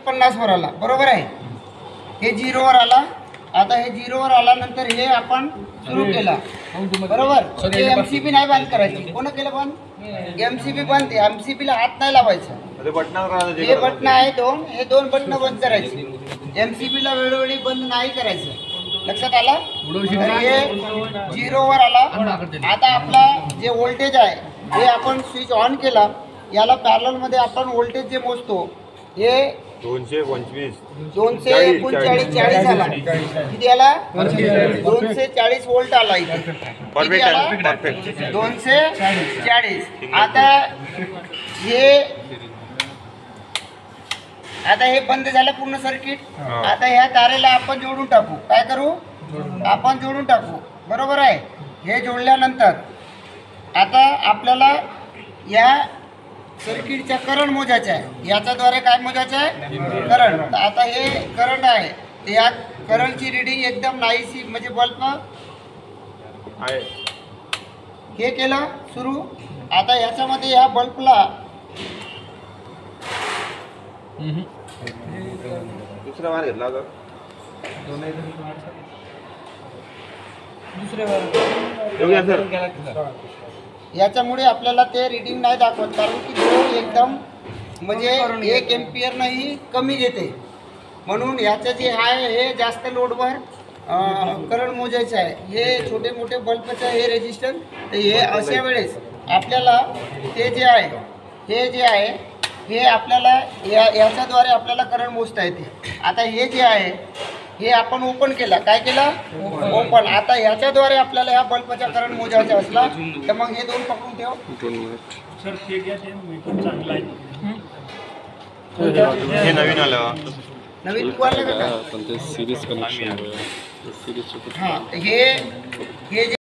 50 वर आला, बरोबर आहे. हे 0 वर आला. आता हे 0 वर आल्यानंतर हे आपण सुरू केला, बरोबर. हे एमसीबी नाही बंद करायची. कोण केलं बंद? एमसीबी बंद. एमसीबी ला हात नाही लावायचा. हे बटन आहे दोन, हे दोन बटन बंद करायची. एमसीबी ला वेळोवेळी बंद नाही करायचं. लक्षात आला? हे 0 वर आला. आता आपला जे व्होल्टेज आहे हे आपण स्विच ऑन केला. याला पॅरलल मध्ये आपण व्होल्टेज जे मोजतो हे 229 40 आला. किती आला? 240 व्होल्ट आला इथे. किती आला? 240. आता हे बंद झालं पूर्ण सर्किट. आता ह्या तारेला आपण जोडून टाकू. काय करू? आपण जोडून टाकू, बरोबर आहे. हे जोडल्यानंतर आता आपल्याला या सर्किटचा करंट मोजायचा आहे. याच्याद्वारे काय मोजायचं आहे? करंट. आता हे करंट आहे. तर या करंटची रिडिंग एकदम नाहीशी, म्हणजे बल्ब आहे. हे केलं सुरू. आता याच्यामध्ये या बल्बला दुसरा मार घेतला होता. याच्यामुळे आपल्याला ते रिडिंग नाही दाखवत, कारण की तो एकदम म्हणजे 1 एम्पियर नाही कमी देते. म्हणून याचं जे आहे हे जास्त लोडवर करंट मोजायचं आहे. हे छोटे मोठे बल्बचं हे रेजिस्टन्स. तर हे अशा वेळेस आपल्याला ते जे आहे हे आपल्याला याच्याद्वारे आपल्याला करंट मोजता येते. आता हे जे आहे हे आपण ओपन केला. काय केलं? ओपन. आता ह्याच्याद्वारे आपल्याला ह्या बल्बचा करंट मोजायचा असला तर मग हे दोन पकडून ठेव. सर ते घ्या, ते मीटर चांगलं आहे. हे नवीन आलं. नवीन तू आलं का? पण ते सिरीज कनेक्शन हां, हे जे